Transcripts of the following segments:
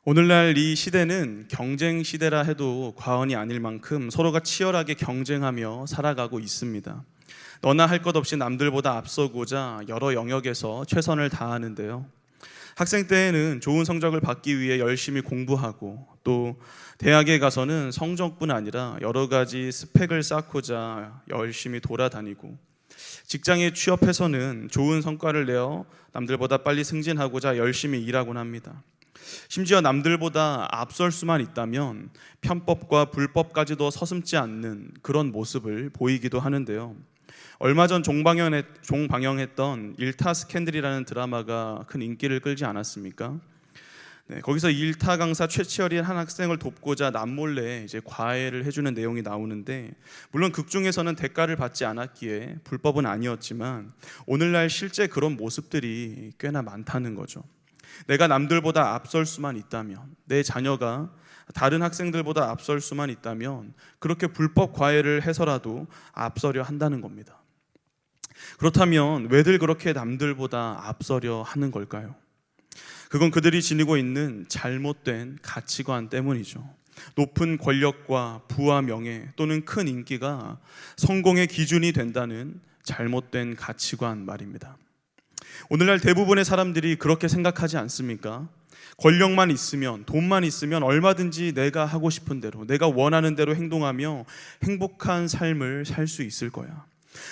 오늘날 이 시대는 경쟁 시대라 해도 과언이 아닐 만큼 서로가 치열하게 경쟁하며 살아가고 있습니다. 너나 할 것 없이 남들보다 앞서고자 여러 영역에서 최선을 다하는데요. 학생 때에는 좋은 성적을 받기 위해 열심히 공부하고, 또 대학에 가서는 성적뿐 아니라 여러 가지 스펙을 쌓고자 열심히 돌아다니고, 직장에 취업해서는 좋은 성과를 내어 남들보다 빨리 승진하고자 열심히 일하곤 합니다. 심지어 남들보다 앞설 수만 있다면 편법과 불법까지도 서슴지 않는 그런 모습을 보이기도 하는데요. 얼마 전 종방영했던 일타 스캔들이라는 드라마가 큰 인기를 끌지 않았습니까? 거기서 일타 강사 최치열이 한 학생을 돕고자 남몰래 이제 과외를 해주는 내용이 나오는데, 물론 극 중에서는 대가를 받지 않았기에 불법은 아니었지만 오늘날 실제 그런 모습들이 꽤나 많다는 거죠. 내가 남들보다 앞설 수만 있다면, 내 자녀가 다른 학생들보다 앞설 수만 있다면 그렇게 불법 과외를 해서라도 앞서려 한다는 겁니다. 그렇다면 왜들 그렇게 남들보다 앞서려 하는 걸까요? 그건 그들이 지니고 있는 잘못된 가치관 때문이죠. 높은 권력과 부와 명예 또는 큰 인기가 성공의 기준이 된다는 잘못된 가치관 말입니다. 오늘날 대부분의 사람들이 그렇게 생각하지 않습니까? 권력만 있으면, 돈만 있으면 얼마든지 내가 하고 싶은 대로, 내가 원하는 대로 행동하며 행복한 삶을 살 수 있을 거야.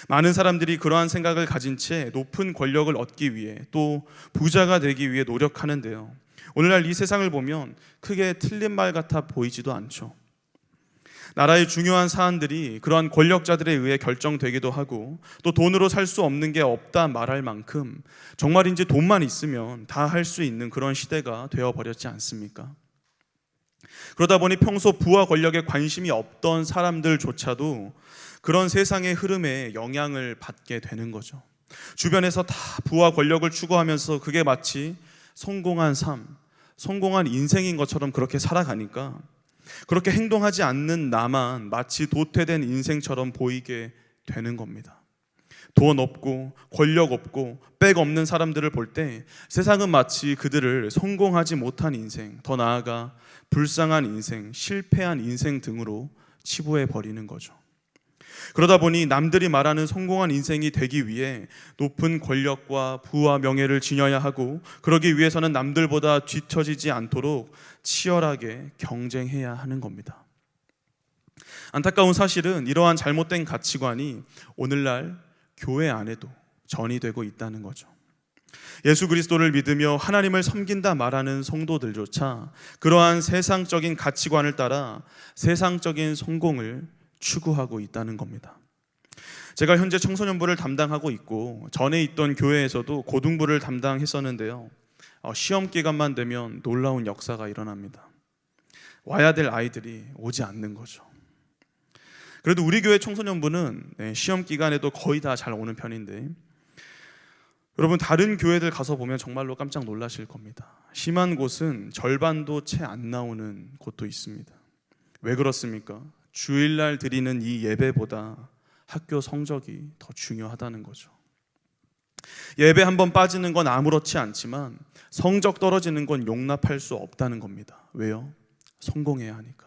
많은 사람들이 그러한 생각을 가진 채 높은 권력을 얻기 위해, 또 부자가 되기 위해 노력하는데요. 오늘날 이 세상을 보면 크게 틀린 말 같아 보이지도 않죠. 나라의 중요한 사안들이 그러한 권력자들에 의해 결정되기도 하고, 또 돈으로 살 수 없는 게 없다 말할 만큼 정말인지 돈만 있으면 다 할 수 있는 그런 시대가 되어버렸지 않습니까? 그러다 보니 평소 부와 권력에 관심이 없던 사람들조차도 그런 세상의 흐름에 영향을 받게 되는 거죠. 주변에서 다 부와 권력을 추구하면서 그게 마치 성공한 삶, 성공한 인생인 것처럼 그렇게 살아가니까 그렇게 행동하지 않는 나만 마치 도태된 인생처럼 보이게 되는 겁니다. 돈 없고 권력 없고 백 없는 사람들을 볼 때 세상은 마치 그들을 성공하지 못한 인생, 더 나아가 불쌍한 인생, 실패한 인생 등으로 치부해 버리는 거죠. 그러다 보니 남들이 말하는 성공한 인생이 되기 위해 높은 권력과 부와 명예를 지녀야 하고, 그러기 위해서는 남들보다 뒤처지지 않도록 치열하게 경쟁해야 하는 겁니다. 안타까운 사실은 이러한 잘못된 가치관이 오늘날 교회 안에도 전이되고 있다는 거죠. 예수 그리스도를 믿으며 하나님을 섬긴다 말하는 성도들조차 그러한 세상적인 가치관을 따라 세상적인 성공을 추구하고 있다는 겁니다. 제가 현재 청소년부를 담당하고 있고, 전에 있던 교회에서도 고등부를 담당했었는데요. 시험 기간만 되면 놀라운 역사가 일어납니다. 와야 될 아이들이 오지 않는 거죠. 그래도 우리 교회 청소년부는 시험 기간에도 거의 다 잘 오는 편인데, 여러분 다른 교회들 가서 보면 정말로 깜짝 놀라실 겁니다. 심한 곳은 절반도 채 안 나오는 곳도 있습니다. 왜 그렇습니까? 주일날 드리는 이 예배보다 학교 성적이 더 중요하다는 거죠. 예배 한번 빠지는 건 아무렇지 않지만 성적 떨어지는 건 용납할 수 없다는 겁니다. 왜요? 성공해야 하니까.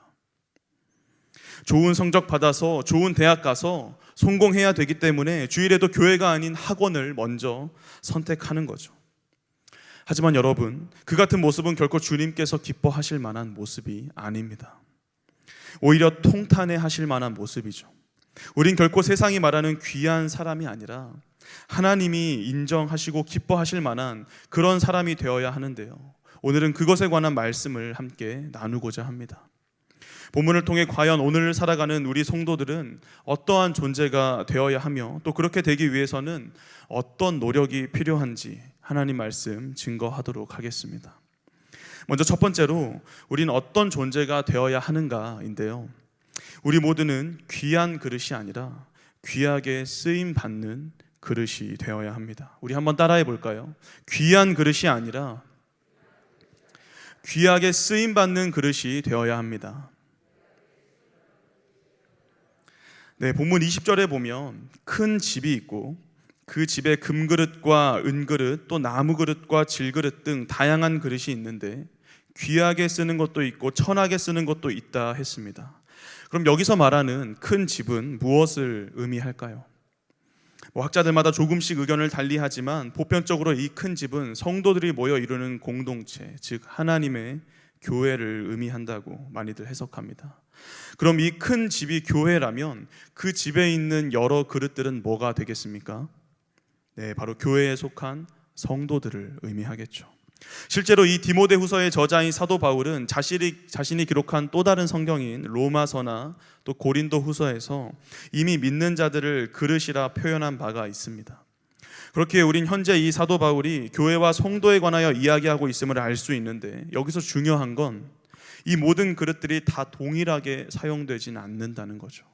좋은 성적 받아서 좋은 대학 가서 성공해야 되기 때문에 주일에도 교회가 아닌 학원을 먼저 선택하는 거죠. 하지만 여러분, 그 같은 모습은 결코 주님께서 기뻐하실 만한 모습이 아닙니다. 오히려 통탄해 하실 만한 모습이죠. 우린 결코 세상이 말하는 귀한 사람이 아니라 하나님이 인정하시고 기뻐하실 만한 그런 사람이 되어야 하는데요. 오늘은 그것에 관한 말씀을 함께 나누고자 합니다. 본문을 통해 과연 오늘 살아가는 우리 성도들은 어떠한 존재가 되어야 하며, 또 그렇게 되기 위해서는 어떤 노력이 필요한지 하나님 말씀 증거하도록 하겠습니다. 먼저 첫 번째로 우리는 어떤 존재가 되어야 하는가인데요. 우리 모두는 귀한 그릇이 아니라 귀하게 쓰임 받는 그릇이 되어야 합니다. 우리 한번 따라해 볼까요? 귀한 그릇이 아니라 귀하게 쓰임 받는 그릇이 되어야 합니다. 본문 20절에 보면 큰 집이 있고 그 집에 금그릇과 은그릇 또 나무그릇과 질그릇 등 다양한 그릇이 있는데 귀하게 쓰는 것도 있고 천하게 쓰는 것도 있다 했습니다. 그럼 여기서 말하는 큰 집은 무엇을 의미할까요? 학자들마다 조금씩 의견을 달리하지만 보편적으로 이 큰 집은 성도들이 모여 이루는 공동체, 즉 하나님의 교회를 의미한다고 많이들 해석합니다. 그럼 이 큰 집이 교회라면 그 집에 있는 여러 그릇들은 뭐가 되겠습니까? 네, 바로 교회에 속한 성도들을 의미하겠죠. 실제로 이 디모데후서의 저자인 사도 바울은 자신이 기록한 또 다른 성경인 로마서나 또 고린도후서에서 이미 믿는 자들을 그릇이라 표현한 바가 있습니다. 그렇게 우린 현재 이 사도 바울이 교회와 성도에 관하여 이야기하고 있음을 알 수 있는데, 여기서 중요한 건 이 모든 그릇들이 다 동일하게 사용되진 않는다는 거죠.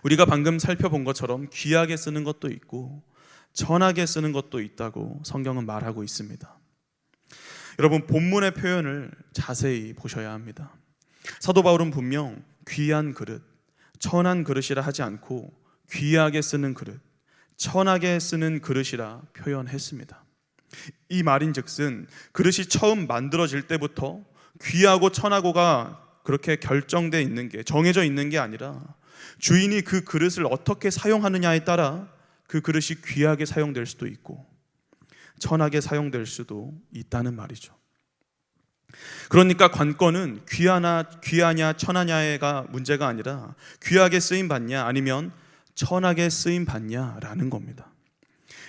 우리가 방금 살펴본 것처럼 귀하게 쓰는 것도 있고 천하게 쓰는 것도 있다고 성경은 말하고 있습니다. 여러분, 본문의 표현을 자세히 보셔야 합니다. 사도 바울은 분명 귀한 그릇, 천한 그릇이라 하지 않고 귀하게 쓰는 그릇, 천하게 쓰는 그릇이라 표현했습니다. 이 말인즉슨 그릇이 처음 만들어질 때부터 귀하고 천하고가 그렇게 결정되어 있는 게, 정해져 있는 게 아니라 주인이 그 그릇을 어떻게 사용하느냐에 따라 그 그릇이 귀하게 사용될 수도 있고 천하게 사용될 수도 있다는 말이죠. 그러니까 관건은 귀하냐 천하냐가 문제가 아니라 귀하게 쓰임 받냐 아니면 천하게 쓰임 받냐라는 겁니다.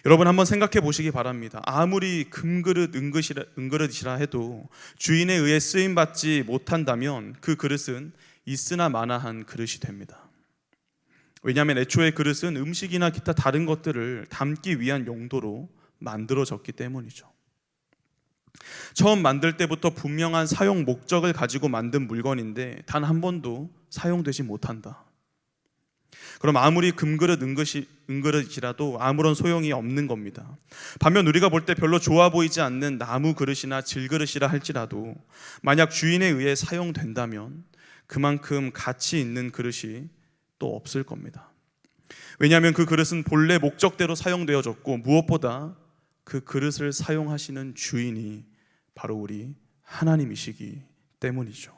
여러분, 한번 생각해 보시기 바랍니다. 아무리 금그릇 은그릇이라 해도 주인에 의해 쓰임 받지 못한다면 그 그릇은 있으나 마나한 그릇이 됩니다. 왜냐하면 애초에 그릇은 음식이나 기타 다른 것들을 담기 위한 용도로 만들어졌기 때문이죠. 처음 만들 때부터 분명한 사용 목적을 가지고 만든 물건인데 단 한 번도 사용되지 못한다. 그럼 아무리 금그릇 은그릇이라도 아무런 소용이 없는 겁니다. 반면 우리가 볼 때 별로 좋아 보이지 않는 나무 그릇이나 질그릇이라 할지라도 만약 주인에 의해 사용된다면 그만큼 가치 있는 그릇이 또 없을 겁니다. 왜냐하면 그 그릇은 본래 목적대로 사용되어졌고 무엇보다 그 그릇을 사용하시는 주인이 바로 우리 하나님이시기 때문이죠.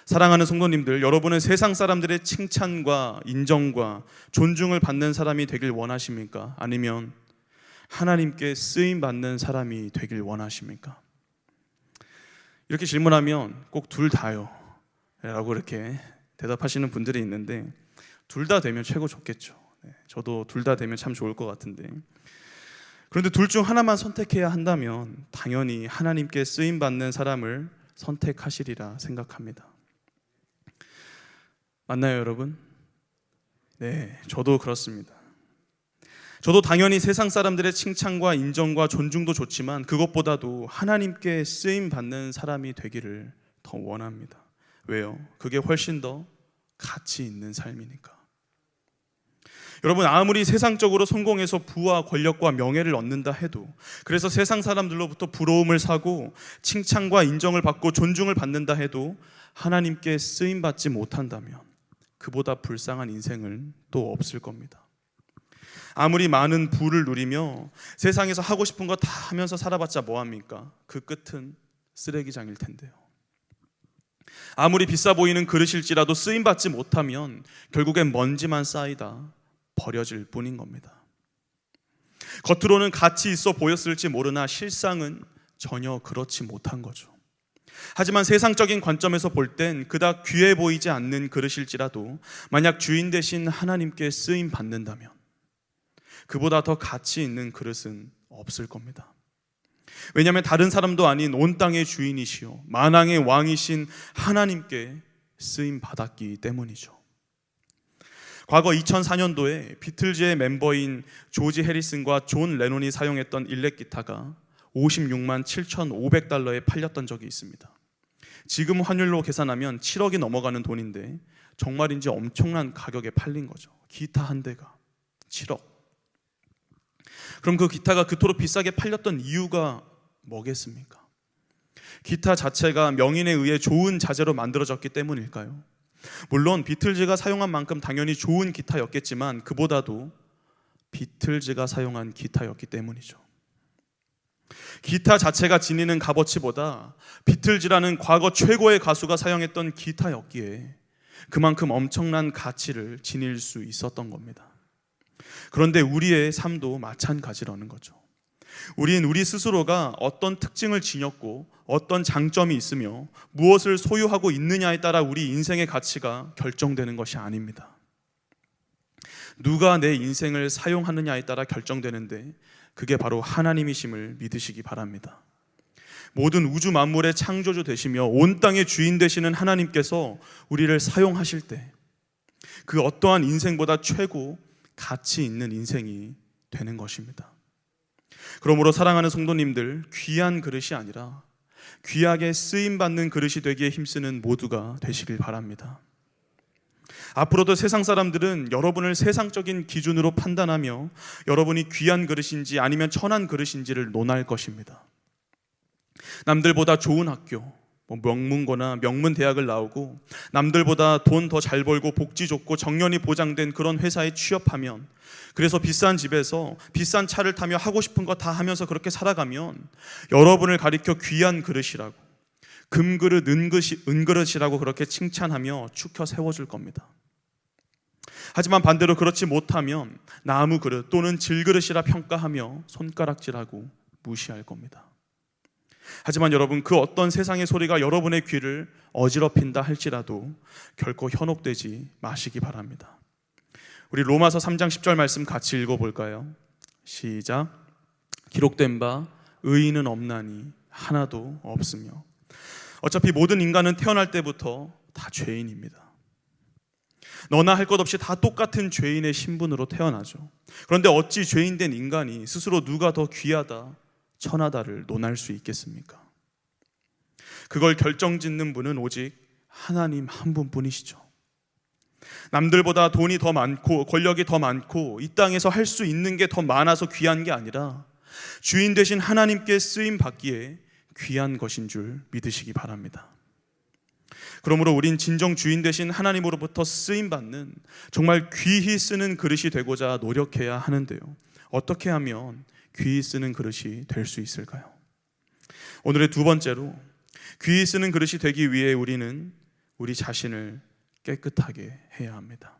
사랑하는 성도님들, 여러분은 세상 사람들의 칭찬과 인정과 존중을 받는 사람이 되길 원하십니까? 아니면 하나님께 쓰임 받는 사람이 되길 원하십니까? 이렇게 질문하면 꼭 둘 다요 라고 이렇게 대답하시는 분들이 있는데, 둘 다 되면 최고 좋겠죠. 저도 둘 다 되면 참 좋을 것 같은데, 그런데 둘 중 하나만 선택해야 한다면 당연히 하나님께 쓰임 받는 사람을 선택하시리라 생각합니다. 맞나요, 여러분? 네, 저도 그렇습니다. 저도 당연히 세상 사람들의 칭찬과 인정과 존중도 좋지만 그것보다도 하나님께 쓰임 받는 사람이 되기를 더 원합니다. 왜요? 그게 훨씬 더 가치 있는 삶이니까. 여러분, 아무리 세상적으로 성공해서 부와 권력과 명예를 얻는다 해도, 그래서 세상 사람들로부터 부러움을 사고 칭찬과 인정을 받고 존중을 받는다 해도 하나님께 쓰임 받지 못한다면 그보다 불쌍한 인생은 또 없을 겁니다. 아무리 많은 부를 누리며 세상에서 하고 싶은 거 다 하면서 살아봤자 뭐합니까? 그 끝은 쓰레기장일 텐데요. 아무리 비싸 보이는 그릇일지라도 쓰임 받지 못하면 결국엔 먼지만 쌓이다 버려질 뿐인 겁니다. 겉으로는 가치 있어 보였을지 모르나 실상은 전혀 그렇지 못한 거죠. 하지만 세상적인 관점에서 볼 땐 그닥 귀해 보이지 않는 그릇일지라도 만약 주인 되신 하나님께 쓰임 받는다면 그보다 더 가치 있는 그릇은 없을 겁니다. 왜냐하면 다른 사람도 아닌 온 땅의 주인이시요 만왕의 왕이신 하나님께 쓰임 받았기 때문이죠. 과거 2004년도에 비틀즈의 멤버인 조지 해리슨과 존 레논이 사용했던 일렉 기타가 56만 7,500달러에 팔렸던 적이 있습니다. 지금 환율로 계산하면 7억이 넘어가는 돈인데 정말인지 엄청난 가격에 팔린 거죠. 기타 한 대가 7억. 그럼 그 기타가 그토록 비싸게 팔렸던 이유가 뭐겠습니까? 기타 자체가 명인에 의해 좋은 자재로 만들어졌기 때문일까요? 물론 비틀즈가 사용한 만큼 당연히 좋은 기타였겠지만 그보다도 비틀즈가 사용한 기타였기 때문이죠. 기타 자체가 지니는 값어치보다 비틀즈라는 과거 최고의 가수가 사용했던 기타였기에 그만큼 엄청난 가치를 지닐 수 있었던 겁니다. 그런데 우리의 삶도 마찬가지라는 거죠. 우린 우리 스스로가 어떤 특징을 지녔고 어떤 장점이 있으며 무엇을 소유하고 있느냐에 따라 우리 인생의 가치가 결정되는 것이 아닙니다. 누가 내 인생을 사용하느냐에 따라 결정되는데 그게 바로 하나님이심을 믿으시기 바랍니다. 모든 우주 만물의 창조주 되시며 온 땅의 주인 되시는 하나님께서 우리를 사용하실 때 그 어떠한 인생보다 최고 가치 있는 인생이 되는 것입니다. 그러므로 사랑하는 성도님들, 귀한 그릇이 아니라 귀하게 쓰임받는 그릇이 되기에 힘쓰는 모두가 되시길 바랍니다. 앞으로도 세상 사람들은 여러분을 세상적인 기준으로 판단하며 여러분이 귀한 그릇인지 아니면 천한 그릇인지를 논할 것입니다. 남들보다 좋은 학교, 명문고나 명문대학을 나오고 남들보다 돈 더 잘 벌고 복지 좋고 정년이 보장된 그런 회사에 취업하면, 그래서 비싼 집에서 비싼 차를 타며 하고 싶은 거 다 하면서 그렇게 살아가면 여러분을 가리켜 귀한 그릇이라고, 금그릇, 은그릇이라고 그렇게 칭찬하며 축혀 세워줄 겁니다. 하지만 반대로 그렇지 못하면 나무 그릇 또는 질그릇이라 평가하며 손가락질하고 무시할 겁니다. 하지만 여러분, 그 어떤 세상의 소리가 여러분의 귀를 어지럽힌다 할지라도 결코 현혹되지 마시기 바랍니다. 우리 로마서 3장 10절 말씀 같이 읽어볼까요? 시작. 기록된 바 의인은 없나니 하나도 없으며. 어차피 모든 인간은 태어날 때부터 다 죄인입니다. 너나 할 것 없이 다 똑같은 죄인의 신분으로 태어나죠. 그런데 어찌 죄인된 인간이 스스로 누가 더 귀하다 천하다를 논할 수 있겠습니까? 그걸 결정짓는 분은 오직 하나님 한 분뿐이시죠. 남들보다 돈이 더 많고 권력이 더 많고 이 땅에서 할 수 있는 게 더 많아서 귀한 게 아니라 주인 되신 하나님께 쓰임 받기에 귀한 것인 줄 믿으시기 바랍니다. 그러므로 우린 진정 주인 되신 하나님으로부터 쓰임 받는 정말 귀히 쓰는 그릇이 되고자 노력해야 하는데요. 어떻게 하면 귀히 쓰는 그릇이 될 수 있을까요? 오늘의 두 번째로, 귀히 쓰는 그릇이 되기 위해 우리는 우리 자신을 깨끗하게 해야 합니다.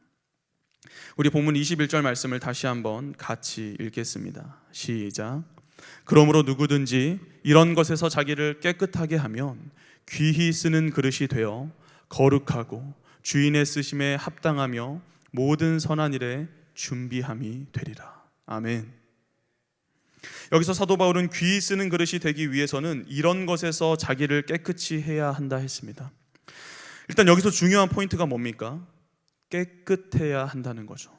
우리 본문 21절 말씀을 다시 한번 같이 읽겠습니다. 시작. 그러므로 누구든지 이런 것에서 자기를 깨끗하게 하면 귀히 쓰는 그릇이 되어 거룩하고 주인의 쓰심에 합당하며 모든 선한 일에 준비함이 되리라. 아멘. 여기서 사도 바울은 귀히 쓰는 그릇이 되기 위해서는 이런 것에서 자기를 깨끗이 해야 한다 했습니다. 일단 여기서 중요한 포인트가 뭡니까? 깨끗해야 한다는 거죠.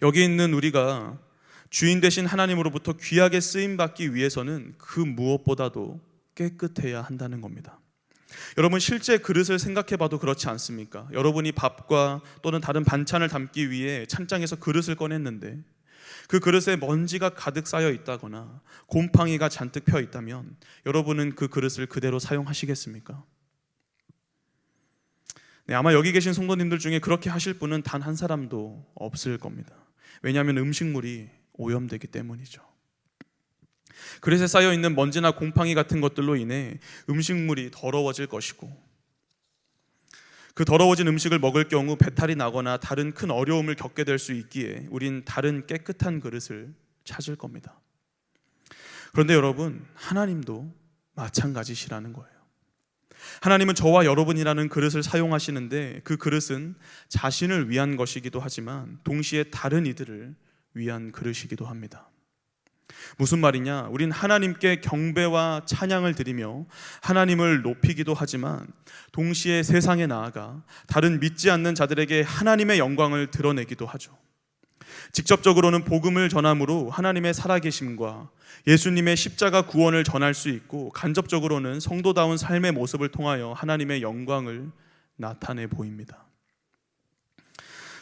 여기 있는 우리가 주인 되신 하나님으로부터 귀하게 쓰임받기 위해서는 그 무엇보다도 깨끗해야 한다는 겁니다. 여러분, 실제 그릇을 생각해 봐도 그렇지 않습니까? 여러분이 밥과 또는 다른 반찬을 담기 위해 찬장에서 그릇을 꺼냈는데 그 그릇에 먼지가 가득 쌓여 있다거나 곰팡이가 잔뜩 펴 있다면 여러분은 그 그릇을 그대로 사용하시겠습니까? 네, 아마 여기 계신 성도님들 중에 그렇게 하실 분은 단 한 사람도 없을 겁니다. 왜냐하면 음식물이 오염되기 때문이죠. 그릇에 쌓여있는 먼지나 곰팡이 같은 것들로 인해 음식물이 더러워질 것이고, 그 더러워진 음식을 먹을 경우 배탈이 나거나 다른 큰 어려움을 겪게 될 수 있기에 우린 다른 깨끗한 그릇을 찾을 겁니다. 그런데 여러분, 하나님도 마찬가지시라는 거예요. 하나님은 저와 여러분이라는 그릇을 사용하시는데 그 그릇은 자신을 위한 것이기도 하지만 동시에 다른 이들을 위한 그릇이기도 합니다. 무슨 말이냐? 우린 하나님께 경배와 찬양을 드리며 하나님을 높이기도 하지만 동시에 세상에 나아가 다른 믿지 않는 자들에게 하나님의 영광을 드러내기도 하죠. 직접적으로는 복음을 전함으로 하나님의 살아계심과 예수님의 십자가 구원을 전할 수 있고, 간접적으로는 성도다운 삶의 모습을 통하여 하나님의 영광을 나타내 보입니다.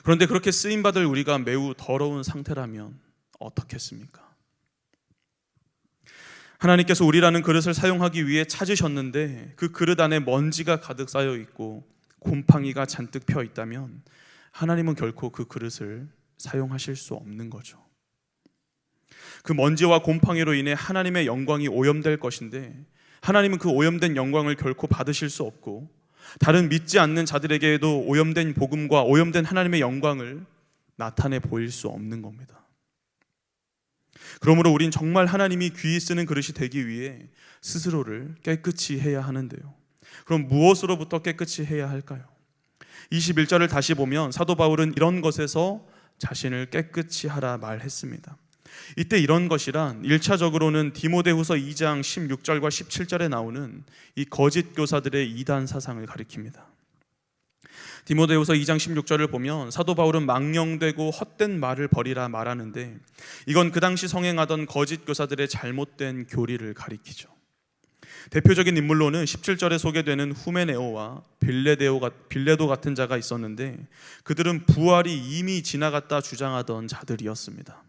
그런데 그렇게 쓰임받을 우리가 매우 더러운 상태라면 어떻겠습니까? 하나님께서 우리라는 그릇을 사용하기 위해 찾으셨는데 그 그릇 안에 먼지가 가득 쌓여 있고 곰팡이가 잔뜩 펴 있다면 하나님은 결코 그 그릇을 사용하실 수 없는 거죠. 그 먼지와 곰팡이로 인해 하나님의 영광이 오염될 것인데 하나님은 그 오염된 영광을 결코 받으실 수 없고 다른 믿지 않는 자들에게도 오염된 복음과 오염된 하나님의 영광을 나타내 보일 수 없는 겁니다. 그러므로 우린 정말 하나님이 귀히 쓰는 그릇이 되기 위해 스스로를 깨끗이 해야 하는데요. 그럼 무엇으로부터 깨끗이 해야 할까요? 21절을 다시 보면 사도 바울은 이런 것에서 자신을 깨끗이 하라 말했습니다. 이때 이런 것이란 1차적으로는 디모데후서 2장 16절과 17절에 나오는 이 거짓 교사들의 이단 사상을 가리킵니다. 디모데후서 2장 16절을 보면 사도 바울은 망령되고 헛된 말을 버리라 말하는데 이건 그 당시 성행하던 거짓 교사들의 잘못된 교리를 가리키죠. 대표적인 인물로는 17절에 소개되는 후메네오와 빌레도 같은 자가 있었는데 그들은 부활이 이미 지나갔다 주장하던 자들이었습니다.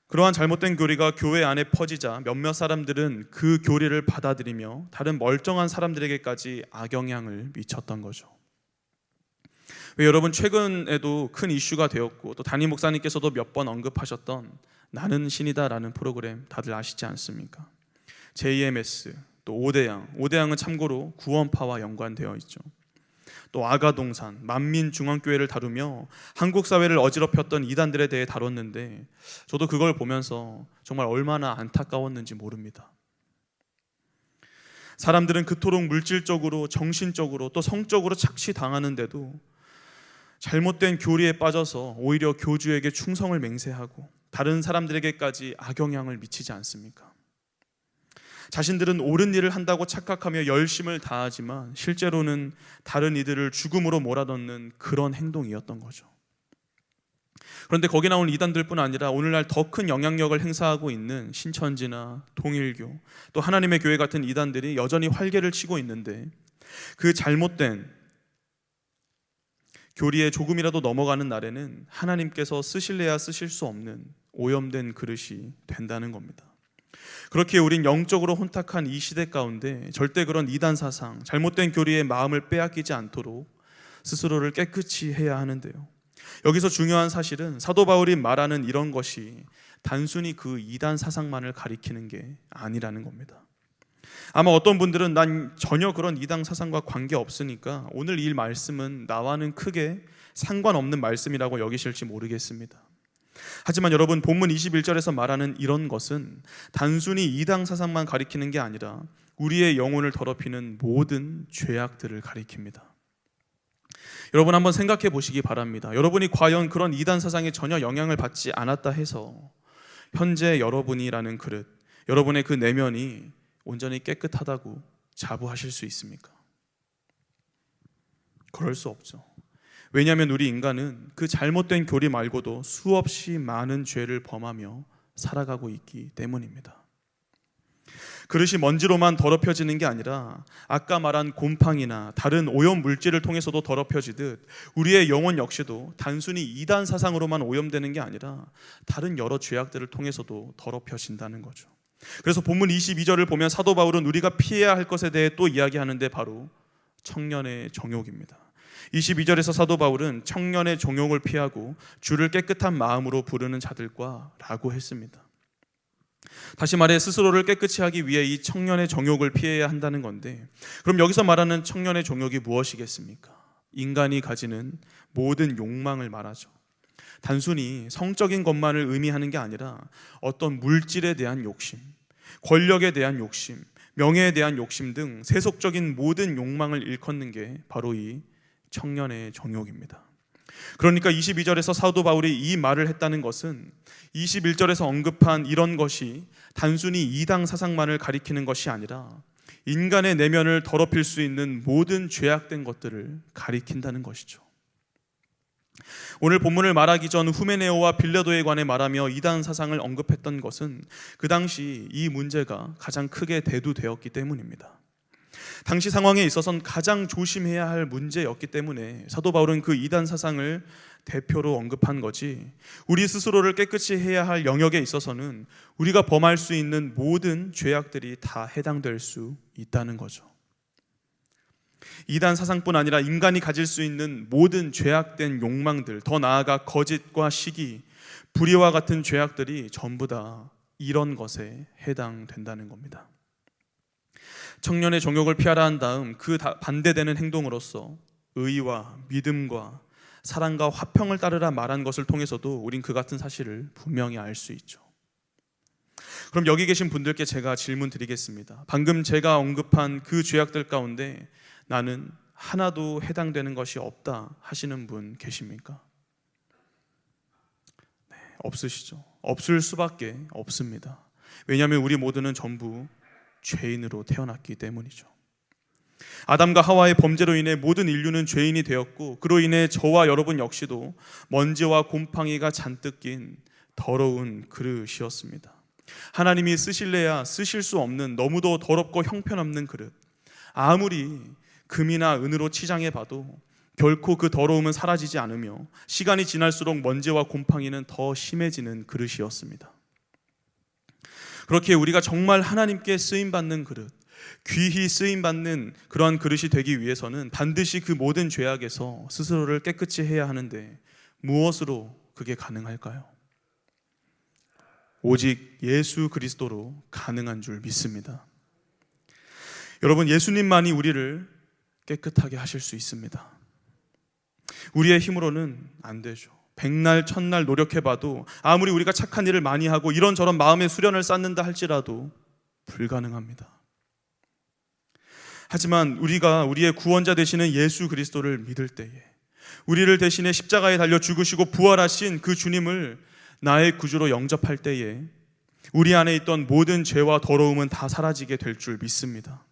그러한 잘못된 교리가 교회 안에 퍼지자 몇몇 사람들은 그 교리를 받아들이며 다른 멀쩡한 사람들에게까지 악영향을 미쳤던 거죠. 왜 여러분 최근에도 큰 이슈가 되었고 또 담임 목사님께서도 몇 번 언급하셨던 나는 신이다라는 프로그램 다들 아시지 않습니까? JMS 또 오대양은 참고로 구원파와 연관되어 있죠. 또 아가동산, 만민중앙교회를 다루며 한국 사회를 어지럽혔던 이단들에 대해 다뤘는데 저도 그걸 보면서 정말 얼마나 안타까웠는지 모릅니다. 사람들은 그토록 물질적으로, 정신적으로 또 성적으로 착취당하는데도 잘못된 교리에 빠져서 오히려 교주에게 충성을 맹세하고 다른 사람들에게까지 악영향을 미치지 않습니까? 자신들은 옳은 일을 한다고 착각하며 열심을 다하지만 실제로는 다른 이들을 죽음으로 몰아넣는 그런 행동이었던 거죠. 그런데 거기 나온 이단들뿐 아니라 오늘날 더 큰 영향력을 행사하고 있는 신천지나 통일교 또 하나님의 교회 같은 이단들이 여전히 활개를 치고 있는데 그 잘못된 교리에 조금이라도 넘어가는 날에는 하나님께서 쓰실래야 쓰실 수 없는 오염된 그릇이 된다는 겁니다. 그렇게 우린 영적으로 혼탁한 이 시대 가운데 절대 그런 이단 사상, 잘못된 교리의 마음을 빼앗기지 않도록 스스로를 깨끗이 해야 하는데요. 여기서 중요한 사실은 사도 바울이 말하는 이런 것이 단순히 그 이단 사상만을 가리키는 게 아니라는 겁니다. 아마 어떤 분들은 난 전혀 그런 이단 사상과 관계없으니까 오늘 이 말씀은 나와는 크게 상관없는 말씀이라고 여기실지 모르겠습니다. 하지만 여러분, 본문 21절에서 말하는 이런 것은 단순히 이단 사상만 가리키는 게 아니라 우리의 영혼을 더럽히는 모든 죄악들을 가리킵니다. 여러분 한번 생각해 보시기 바랍니다. 여러분이 과연 그런 이단 사상에 전혀 영향을 받지 않았다 해서 현재 여러분이라는 그릇, 여러분의 그 내면이 온전히 깨끗하다고 자부하실 수 있습니까? 그럴 수 없죠. 왜냐하면 우리 인간은 그 잘못된 교리 말고도 수없이 많은 죄를 범하며 살아가고 있기 때문입니다. 그릇이 먼지로만 더럽혀지는 게 아니라 아까 말한 곰팡이나 다른 오염 물질을 통해서도 더럽혀지듯 우리의 영혼 역시도 단순히 이단 사상으로만 오염되는 게 아니라 다른 여러 죄악들을 통해서도 더럽혀진다는 거죠. 그래서 본문 22절을 보면 사도 바울은 우리가 피해야 할 것에 대해 또 이야기하는데 바로 청년의 정욕입니다. 22절에서 사도 바울은 청년의 정욕을 피하고 주를 깨끗한 마음으로 부르는 자들과 라고 했습니다. 다시 말해 스스로를 깨끗이 하기 위해 이 청년의 정욕을 피해야 한다는 건데, 그럼 여기서 말하는 청년의 정욕이 무엇이겠습니까? 인간이 가지는 모든 욕망을 말하죠. 단순히 성적인 것만을 의미하는 게 아니라 어떤 물질에 대한 욕심, 권력에 대한 욕심, 명예에 대한 욕심 등 세속적인 모든 욕망을 일컫는 게 바로 이 청년의 정욕입니다. 그러니까 22절에서 사도 바울이 이 말을 했다는 것은 21절에서 언급한 이런 것이 단순히 이단 사상만을 가리키는 것이 아니라 인간의 내면을 더럽힐 수 있는 모든 죄악된 것들을 가리킨다는 것이죠. 오늘 본문을 말하기 전 후메네오와 빌레도에 관해 말하며 이단 사상을 언급했던 것은 그 당시 이 문제가 가장 크게 대두되었기 때문입니다. 당시 상황에 있어서는 가장 조심해야 할 문제였기 때문에 사도 바울은 그 이단 사상을 대표로 언급한 거지, 우리 스스로를 깨끗이 해야 할 영역에 있어서는 우리가 범할 수 있는 모든 죄악들이 다 해당될 수 있다는 거죠. 이단 사상뿐 아니라 인간이 가질 수 있는 모든 죄악된 욕망들, 더 나아가 거짓과 시기, 불의와 같은 죄악들이 전부 다 이런 것에 해당된다는 겁니다. 청년의 정욕을 피하라 한 다음 그 반대되는 행동으로서 의와 믿음과 사랑과 화평을 따르라 말한 것을 통해서도 우린 그 같은 사실을 분명히 알 수 있죠. 그럼 여기 계신 분들께 제가 질문 드리겠습니다. 방금 제가 언급한 그 죄악들 가운데 나는 하나도 해당되는 것이 없다 하시는 분 계십니까? 네, 없으시죠. 없을 수밖에 없습니다. 왜냐하면 우리 모두는 전부 죄인으로 태어났기 때문이죠. 아담과 하와의 범죄로 인해 모든 인류는 죄인이 되었고, 그로 인해 저와 여러분 역시도 먼지와 곰팡이가 잔뜩 낀 더러운 그릇이었습니다. 하나님이 쓰실래야 쓰실 수 없는 너무도 더럽고 형편없는 그릇, 아무리 금이나 은으로 치장해 봐도 결코 그 더러움은 사라지지 않으며 시간이 지날수록 먼지와 곰팡이는 더 심해지는 그릇이었습니다. 그렇게 우리가 정말 하나님께 쓰임받는 그릇, 귀히 쓰임받는 그러한 그릇이 되기 위해서는 반드시 그 모든 죄악에서 스스로를 깨끗이 해야 하는데 무엇으로 그게 가능할까요? 오직 예수 그리스도로 가능한 줄 믿습니다. 여러분, 예수님만이 우리를 깨끗하게 하실 수 있습니다. 우리의 힘으로는 안 되죠. 백날 천날 노력해봐도, 아무리 우리가 착한 일을 많이 하고 이런저런 마음의 수련을 쌓는다 할지라도 불가능합니다. 하지만 우리가 우리의 구원자 되시는 예수 그리스도를 믿을 때에, 우리를 대신해 십자가에 달려 죽으시고 부활하신 그 주님을 나의 구주로 영접할 때에 우리 안에 있던 모든 죄와 더러움은 다 사라지게 될 줄 믿습니다.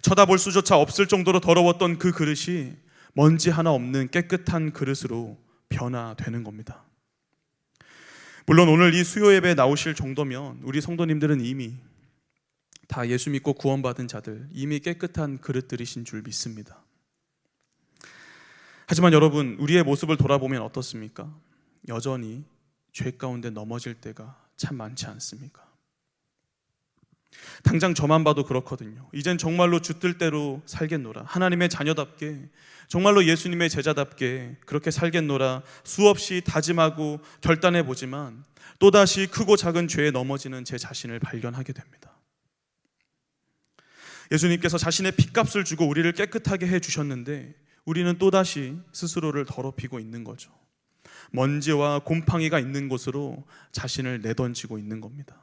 쳐다볼 수조차 없을 정도로 더러웠던 그 그릇이 먼지 하나 없는 깨끗한 그릇으로 변화되는 겁니다. 물론 오늘 이 수요 예배에 나오실 정도면 우리 성도님들은 이미 다 예수 믿고 구원받은 자들, 이미 깨끗한 그릇들이신 줄 믿습니다. 하지만 여러분, 우리의 모습을 돌아보면 어떻습니까? 여전히 죄 가운데 넘어질 때가 참 많지 않습니까? 당장 저만 봐도 그렇거든요. 이젠 정말로 주뜰 대로 살겠노라, 하나님의 자녀답게, 정말로 예수님의 제자답게 그렇게 살겠노라 수없이 다짐하고 결단해 보지만 또다시 크고 작은 죄에 넘어지는 제 자신을 발견하게 됩니다. 예수님께서 자신의 핏값을 주고 우리를 깨끗하게 해주셨는데 우리는 또다시 스스로를 더럽히고 있는 거죠. 먼지와 곰팡이가 있는 곳으로 자신을 내던지고 있는 겁니다.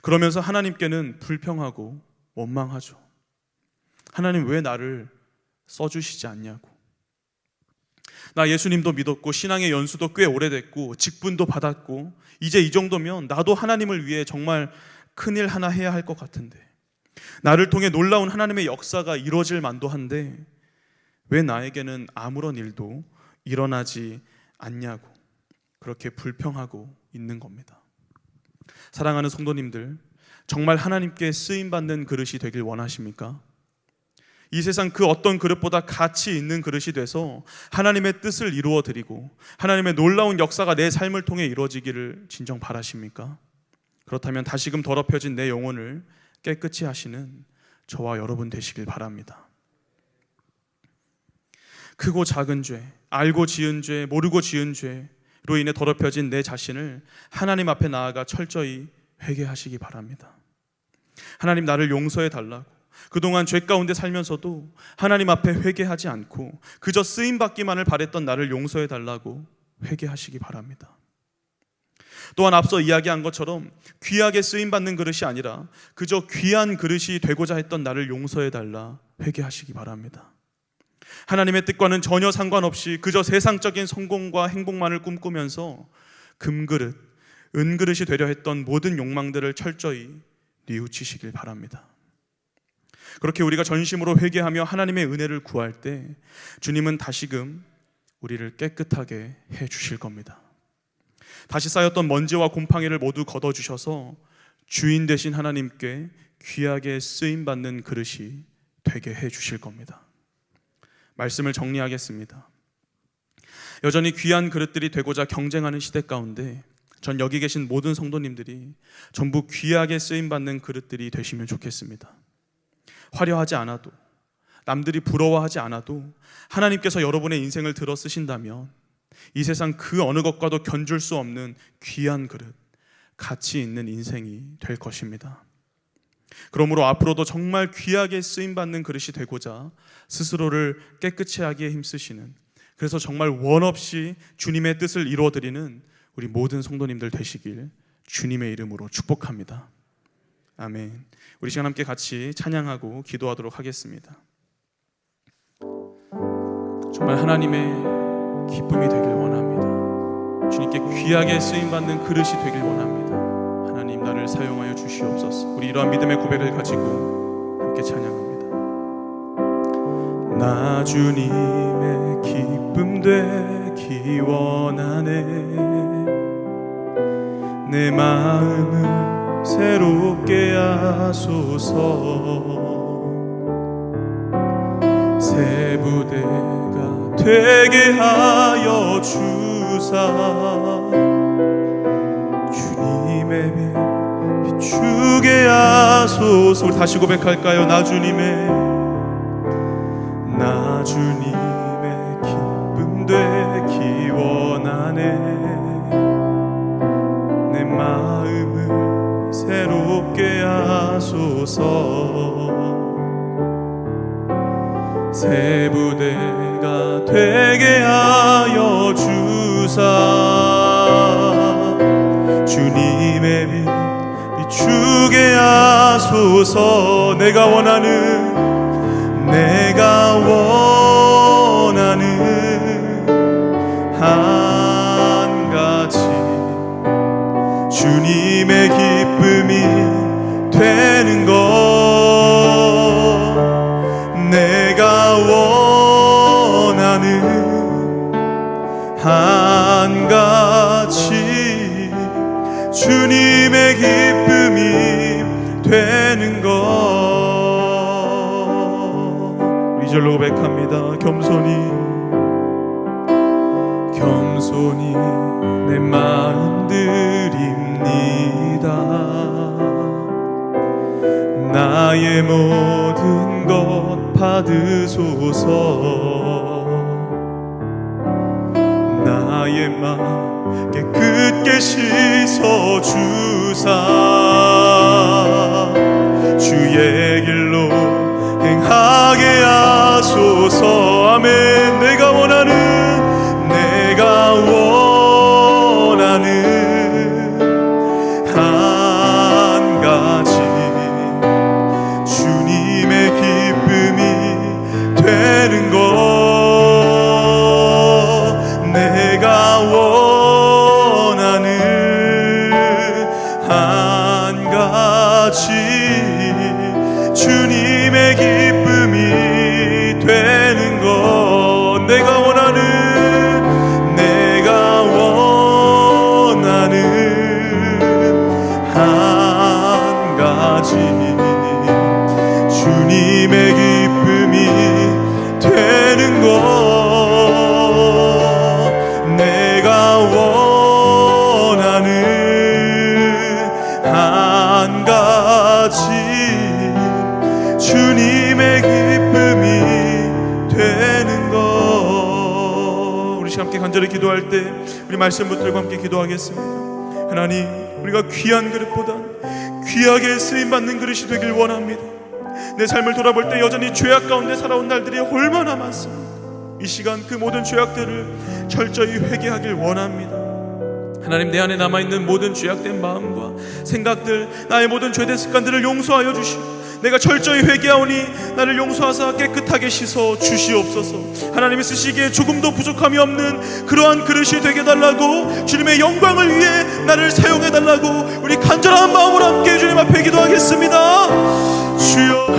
그러면서 하나님께는 불평하고 원망하죠. 하나님, 왜 나를 써주시지 않냐고. 나 예수님도 믿었고 신앙의 연수도 꽤 오래됐고 직분도 받았고 이제 이 정도면 나도 하나님을 위해 정말 큰일 하나 해야 할 것 같은데, 나를 통해 놀라운 하나님의 역사가 이루어질 만도 한데 왜 나에게는 아무런 일도 일어나지 않냐고 그렇게 불평하고 있는 겁니다. 사랑하는 성도님들, 정말 하나님께 쓰임받는 그릇이 되길 원하십니까? 이 세상 그 어떤 그릇보다 가치 있는 그릇이 돼서 하나님의 뜻을 이루어 드리고 하나님의 놀라운 역사가 내 삶을 통해 이루어지기를 진정 바라십니까? 그렇다면 다시금 더럽혀진 내 영혼을 깨끗이 하시는 저와 여러분 되시길 바랍니다. 크고 작은 죄, 알고 지은 죄, 모르고 지은 죄로 인해 더럽혀진 내 자신을 하나님 앞에 나아가 철저히 회개하시기 바랍니다. 하나님, 나를 용서해 달라고, 그동안 죄 가운데 살면서도 하나님 앞에 회개하지 않고 그저 쓰임받기만을 바랬던 나를 용서해 달라고 회개하시기 바랍니다. 또한 앞서 이야기한 것처럼 귀하게 쓰임받는 그릇이 아니라 그저 귀한 그릇이 되고자 했던 나를 용서해 달라 회개하시기 바랍니다. 하나님의 뜻과는 전혀 상관없이 그저 세상적인 성공과 행복만을 꿈꾸면서 금그릇, 은그릇이 되려 했던 모든 욕망들을 철저히 뉘우치시길 바랍니다. 그렇게 우리가 전심으로 회개하며 하나님의 은혜를 구할 때 주님은 다시금 우리를 깨끗하게 해주실 겁니다. 다시 쌓였던 먼지와 곰팡이를 모두 걷어주셔서 주인 되신 하나님께 귀하게 쓰임받는 그릇이 되게 해주실 겁니다. 말씀을 정리하겠습니다. 여전히 귀한 그릇들이 되고자 경쟁하는 시대 가운데 전 여기 계신 모든 성도님들이 전부 귀하게 쓰임받는 그릇들이 되시면 좋겠습니다. 화려하지 않아도, 남들이 부러워하지 않아도 하나님께서 여러분의 인생을 들어 쓰신다면 이 세상 그 어느 것과도 견줄 수 없는 귀한 그릇, 가치 있는 인생이 될 것입니다. 그러므로 앞으로도 정말 귀하게 쓰임받는 그릇이 되고자 스스로를 깨끗이 하기에 힘쓰시는, 그래서 정말 원 없이 주님의 뜻을 이루어드리는 우리 모든 성도님들 되시길 주님의 이름으로 축복합니다. 아멘. 우리 시간 함께 같이 찬양하고 기도하도록 하겠습니다. 정말 하나님의 기쁨이 되길 원합니다. 주님께 귀하게 쓰임받는 그릇이 되길 원합니다. 하나님, 나를 사용하여 주시옵소서. 우리 이러한 믿음의 고백을 가지고 함께 찬양합니다. 나 주님의 기쁨 되기 원하네. 내 마음을 새롭게 하소서. 새 부대가 되게 하여 주사 주님의 빛 비추게 하소서. 우리 다시 고백할까요? 나 주님의 기쁨 되기 원하네. 내 마음을 새롭게 하소서. 새 부대가 되게 하여 주사 주님의 빛 비추게 하소서. 내가 원하는 한 가지 주님의 기쁨이 되는 것. 내가 원하는 한 가지 주님의 기쁨이 되는 것. 2절로 고백합니다. 겸손히 내 마음 드립니다. 나의 모든 것 받으소서. 나의 맘 깨끗게 씻어 주사 주의 길로 행하게 하소서. 아멘. 내가 원하는 한 가지 주님의 기쁨이 되는 것. 내가 원하는 한 가지 주님의 기쁨이 되는 것. 내가 원하는 한 가지 주님의 기쁨이 되는 것. 내가 원하는 한 가지 주님의 기쁨이 되는 것. 우리 함께 간절히 기도할 때 우리 말씀 붙들고 함께 기도하겠습니다. 하나님, 우리가 귀한 그릇보다 귀하게 쓰임받는 그릇이 되길 원합니다. 내 삶을 돌아볼 때 여전히 죄악 가운데 살아온 날들이 얼마나 많습니까? 이 시간 그 모든 죄악들을 철저히 회개하길 원합니다. 하나님, 내 안에 남아있는 모든 죄악된 마음과 생각들, 나의 모든 죄된 습관들을 용서하여 주시고 내가 철저히 회개하오니 나를 용서하사 깨끗하게 씻어 주시옵소서. 하나님이 쓰시기에 조금도 부족함이 없는 그러한 그릇이 되게 해달라고, 주님의 영광을 위해 나를 사용해달라고 우리 간절한 마음으로 함께 주님 앞에 기도하겠습니다. 주여.